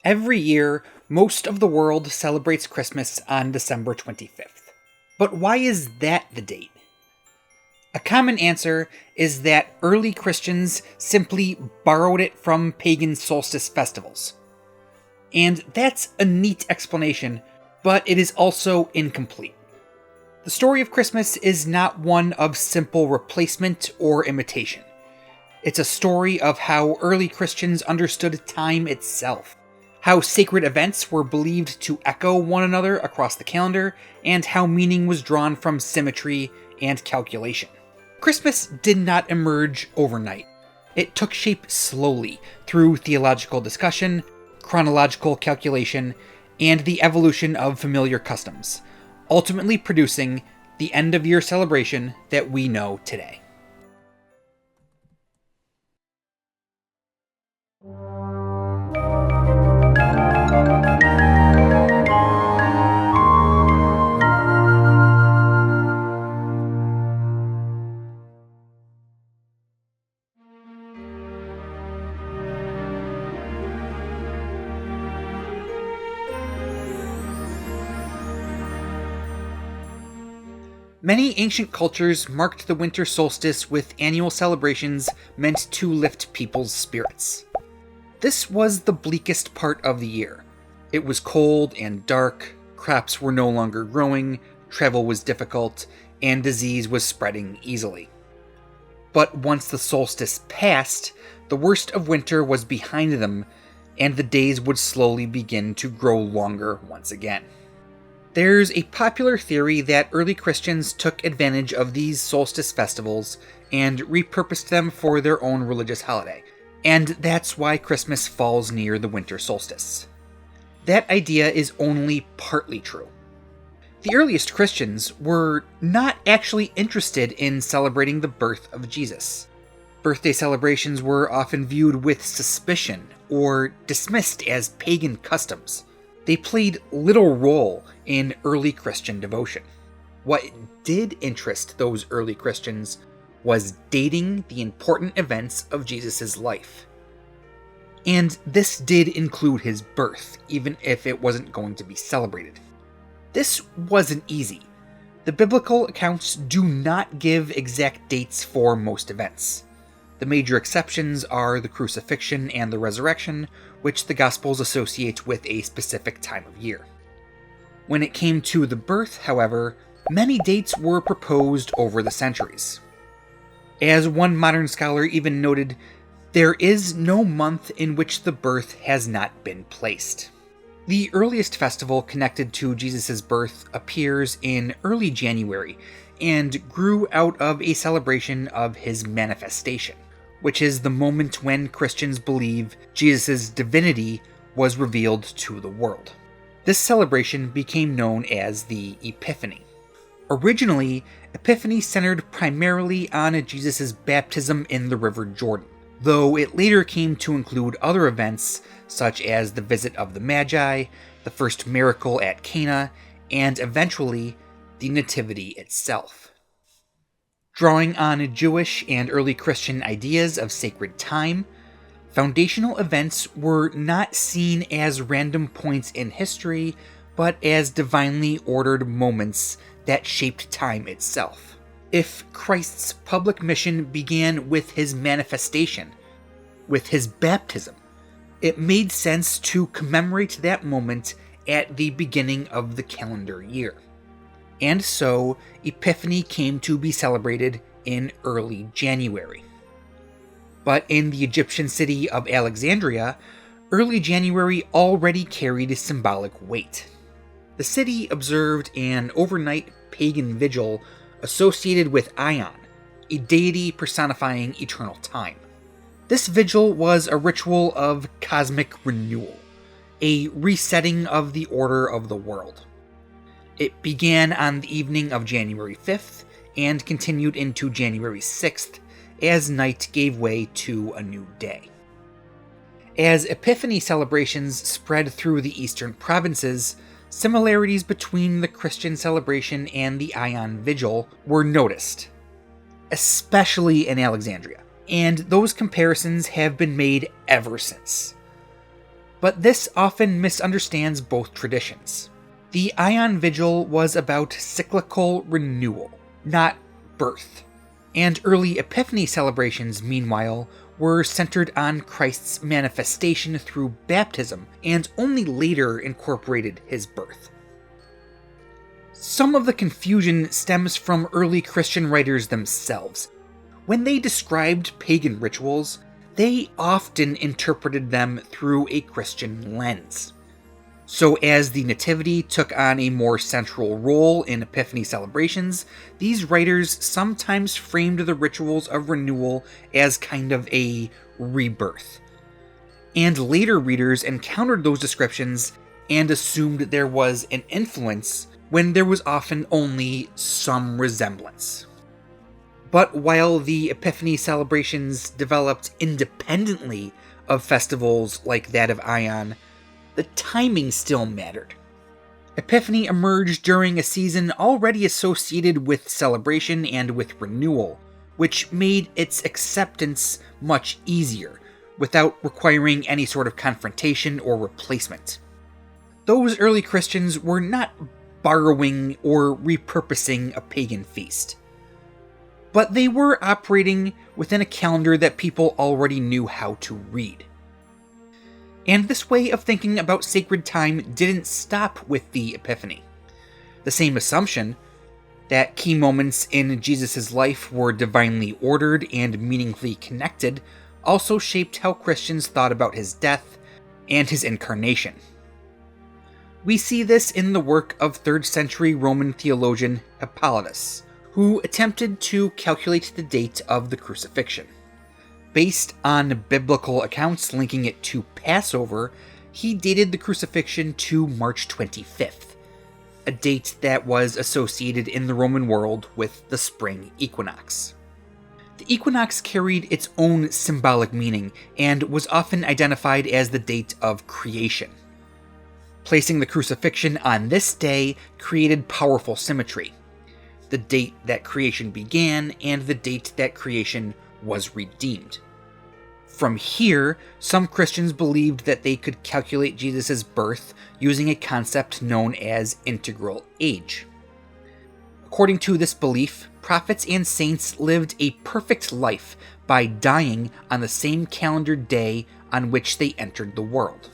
Every year, most of the world celebrates Christmas on December 25th. But why is that the date? A common answer is that early Christians simply borrowed it from pagan solstice festivals. And that's a neat explanation, but it is also incomplete. The story of Christmas is not one of simple replacement or imitation. It's a story of how early Christians understood time itself, how sacred events were believed to echo one another across the calendar, and how meaning was drawn from symmetry and calculation. Christmas did not emerge overnight. It took shape slowly through theological discussion, chronological calculation, and the evolution of familiar customs, ultimately producing the end-of-year celebration that we know today. Many ancient cultures marked the winter solstice with annual celebrations meant to lift people's spirits. This was the bleakest part of the year. It was cold and dark, crops were no longer growing, travel was difficult, and disease was spreading easily. But once the solstice passed, the worst of winter was behind them, and the days would slowly begin to grow longer once again. There's a popular theory that early Christians took advantage of these solstice festivals and repurposed them for their own religious holiday, and that's why Christmas falls near the winter solstice. That idea is only partly true. The earliest Christians were not actually interested in celebrating the birth of Jesus. Birthday celebrations were often viewed with suspicion or dismissed as pagan customs. They played little role in early Christian devotion. What did interest those early Christians was dating the important events of Jesus' life. And this did include his birth, even if it wasn't going to be celebrated. This wasn't easy. The biblical accounts do not give exact dates for most events. The major exceptions are the crucifixion and the resurrection, which the Gospels associate with a specific time of year. When it came to the birth, however, many dates were proposed over the centuries. As one modern scholar even noted, there is no month in which the birth has not been placed. The earliest festival connected to Jesus' birth appears in early January and grew out of a celebration of his manifestation, which is the moment when Christians believe Jesus' divinity was revealed to the world. This celebration became known as the Epiphany. Originally, Epiphany centered primarily on Jesus' baptism in the River Jordan, though it later came to include other events such as the visit of the Magi, the first miracle at Cana, and eventually the Nativity itself. Drawing on Jewish and early Christian ideas of sacred time, foundational events were not seen as random points in history, but as divinely ordered moments that shaped time itself. If Christ's public mission began with his manifestation, with his baptism, it made sense to commemorate that moment at the beginning of the calendar year. And so, Epiphany came to be celebrated in early January. But in the Egyptian city of Alexandria, early January already carried symbolic weight. The city observed an overnight pagan vigil associated with Ion, a deity personifying eternal time. This vigil was a ritual of cosmic renewal, a resetting of the order of the world. It began on the evening of January 5th and continued into January 6th as night gave way to a new day. As Epiphany celebrations spread through the eastern provinces, similarities between the Christian celebration and the Ion Vigil were noticed, especially in Alexandria, and those comparisons have been made ever since. but this often misunderstands both traditions. The Ion Vigil was about cyclical renewal, not birth. And early Epiphany celebrations, meanwhile, were centered on Christ's manifestation through baptism, and only later incorporated his birth. Some of the confusion stems from early Christian writers themselves. When they described pagan rituals, they often interpreted them through a Christian lens. So as the Nativity took on a more central role in Epiphany celebrations, these writers sometimes framed the rituals of renewal as kind of a rebirth. And later readers encountered those descriptions and assumed there was an influence when there was often only some resemblance. But while the Epiphany celebrations developed independently of festivals like that of Ion, the timing still mattered. Epiphany emerged during a season already associated with celebration and with renewal, which made its acceptance much easier, without requiring any sort of confrontation or replacement. Those early Christians were not borrowing or repurposing a pagan feast, but they were operating within a calendar that people already knew how to read. And this way of thinking about sacred time didn't stop with the Epiphany. The same assumption, that key moments in Jesus' life were divinely ordered and meaningfully connected, also shaped how Christians thought about his death and his incarnation. We see this in the work of 3rd century Roman theologian Hippolytus, who attempted to calculate the date of the crucifixion. Based on biblical accounts linking it to Passover, he dated the crucifixion to March 25th, a date that was associated in the Roman world with the spring equinox. The equinox carried its own symbolic meaning and was often identified as the date of creation. Placing the crucifixion on this day created powerful symmetry: the date that creation began and the date that creation was redeemed. From here, some Christians believed that they could calculate Jesus' birth using a concept known as integral age. According to this belief, prophets and saints lived a perfect life by dying on the same calendar day on which they entered the world.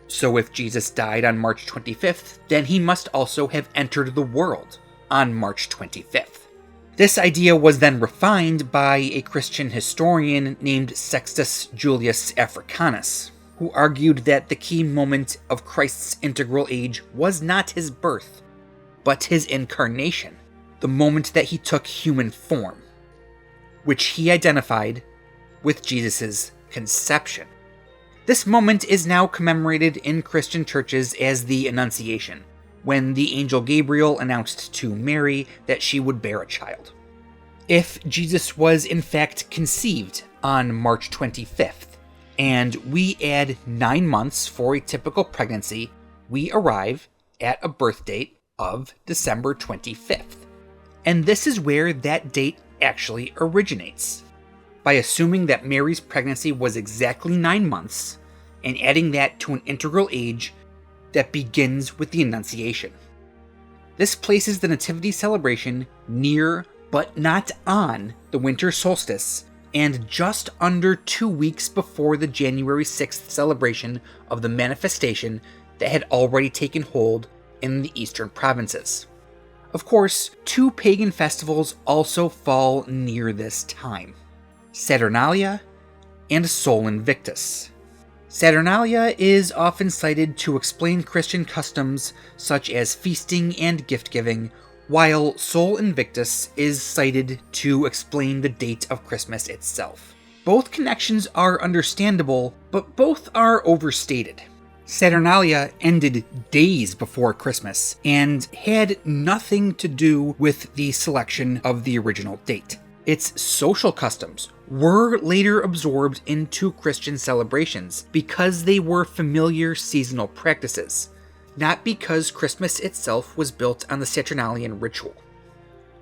So if Jesus died on March 25th, then he must also have entered the world on March 25th. This idea was then refined by a Christian historian named Sextus Julius Africanus, who argued that the key moment of Christ's integral age was not his birth, but his incarnation, the moment that he took human form, which he identified with Jesus' conception. This moment is now commemorated in Christian churches as the Annunciation, when the angel Gabriel announced to Mary that she would bear a child. If Jesus was in fact conceived on March 25th, and we add 9 months for a typical pregnancy, we arrive at a birth date of December 25th. And this is where that date actually originates, by assuming that Mary's pregnancy was exactly 9 months, and adding that to an integral age that begins with the Annunciation. This places the Nativity celebration near, but not on, the winter solstice, and just under 2 weeks before the January 6th celebration of the manifestation that had already taken hold in the eastern provinces. Of course, 2 pagan festivals also fall near this time: Saturnalia and Sol Invictus. Saturnalia is often cited to explain Christian customs such as feasting and gift-giving, while Sol Invictus is cited to explain the date of Christmas itself. Both connections are understandable, but both are overstated. Saturnalia ended days before Christmas and had nothing to do with the selection of the original date. Its social customs were later absorbed into Christian celebrations because they were familiar seasonal practices, not because Christmas itself was built on the Saturnalian ritual.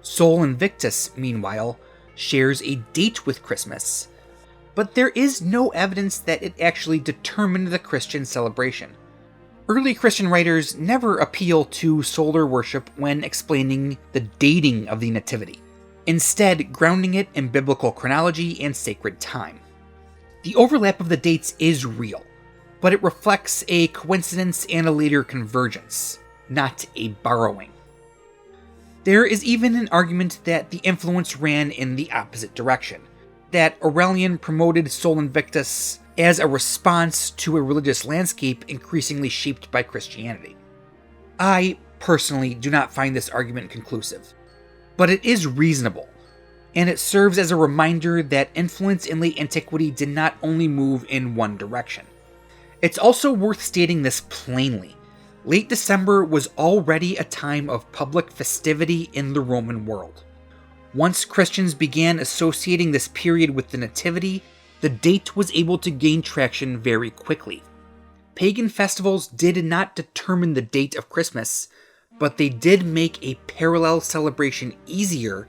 Sol Invictus, meanwhile, shares a date with Christmas, but there is no evidence that it actually determined the Christian celebration. Early Christian writers never appeal to solar worship when explaining the dating of the Nativity, instead grounding it in biblical chronology and sacred time. The overlap of the dates is real, but it reflects a coincidence and a later convergence, not a borrowing. There is even an argument that the influence ran in the opposite direction, that Aurelian promoted Sol Invictus as a response to a religious landscape increasingly shaped by Christianity. I personally do not find this argument conclusive, but it is reasonable, and it serves as a reminder that influence in late antiquity did not only move in one direction. It's also worth stating this plainly. Late December was already a time of public festivity in the Roman world. Once Christians began associating this period with the Nativity, the date was able to gain traction very quickly. Pagan festivals did not determine the date of Christmas, but they did make a parallel celebration easier,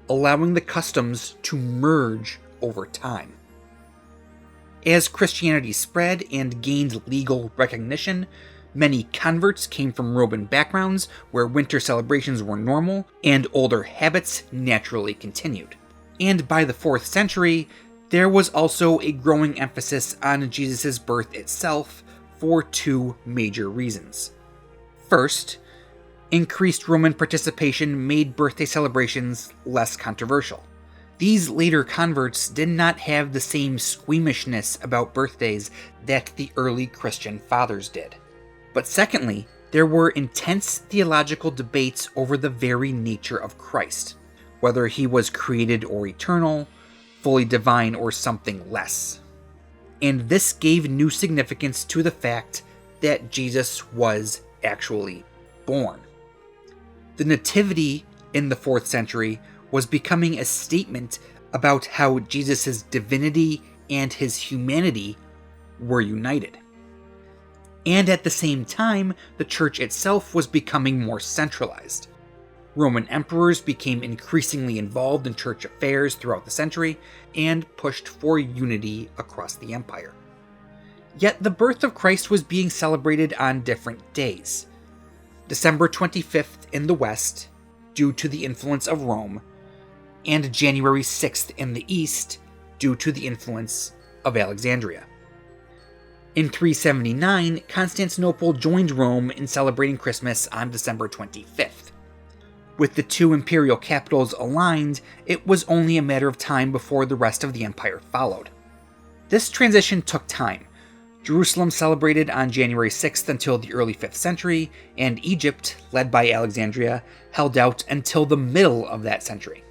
allowing the customs to merge over time. As Christianity spread and gained legal recognition, many converts came from Roman backgrounds where winter celebrations were normal, and older habits naturally continued. And by the 4th century, there was also a growing emphasis on Jesus' birth itself for two major reasons. First, increased Roman participation made birthday celebrations less controversial. These later converts did not have the same squeamishness about birthdays that the early Christian fathers did. But secondly, there were intense theological debates over the very nature of Christ, whether he was created or eternal, fully divine or something less. And this gave new significance to the fact that Jesus was actually born. The Nativity in the 4th century was becoming a statement about how Jesus' divinity and his humanity were united. And at the same time, the church itself was becoming more centralized. Roman emperors became increasingly involved in church affairs throughout the century and pushed for unity across the empire. Yet the birth of Christ was being celebrated on different days. December 25th in the West, due to the influence of Rome, and January 6th in the East, due to the influence of Alexandria. In 379, Constantinople joined Rome in celebrating Christmas on December 25th. With the two imperial capitals aligned, it was only a matter of time before the rest of the empire followed. This transition took time. Jerusalem celebrated on January 6th until the early 5th century, and Egypt, led by Alexandria, held out until the middle of that century.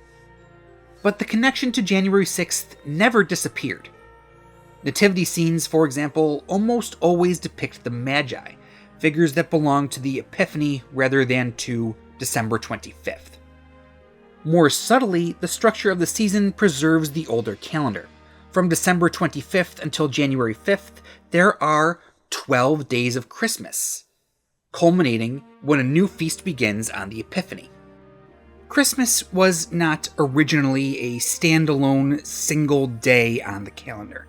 But the connection to January 6th never disappeared. Nativity scenes, for example, almost always depict the Magi, figures that belong to the Epiphany rather than to December 25th. More subtly, the structure of the season preserves the older calendar. From December 25th until January 5th, there are 12 days of Christmas, culminating when a new feast begins on the Epiphany. Christmas was not originally a standalone single day on the calendar.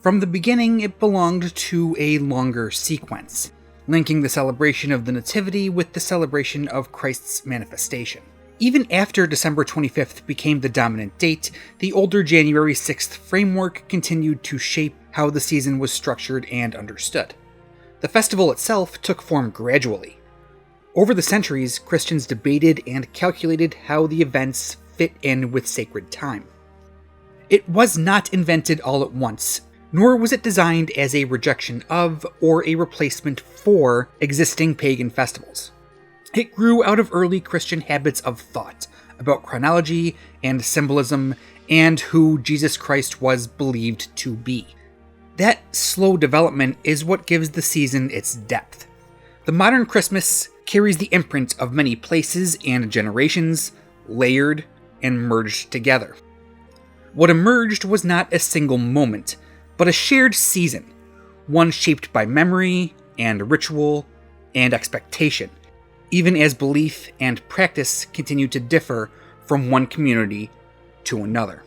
From the beginning, it belonged to a longer sequence, linking the celebration of the Nativity with the celebration of Christ's manifestation. Even after December 25th became the dominant date, the older January 6th framework continued to shape how the season was structured and understood. The festival itself took form gradually. Over the centuries, Christians debated and calculated how the events fit in with sacred time. It was not invented all at once, nor was it designed as a rejection of or a replacement for existing pagan festivals. It grew out of early Christian habits of thought about chronology and symbolism and who Jesus Christ was believed to be. That slow development is what gives the season its depth. The modern Christmas carries the imprint of many places and generations, layered and merged together. What emerged was not a single moment, but a shared season, one shaped by memory and ritual and expectation, even as belief and practice continue to differ from one community to another.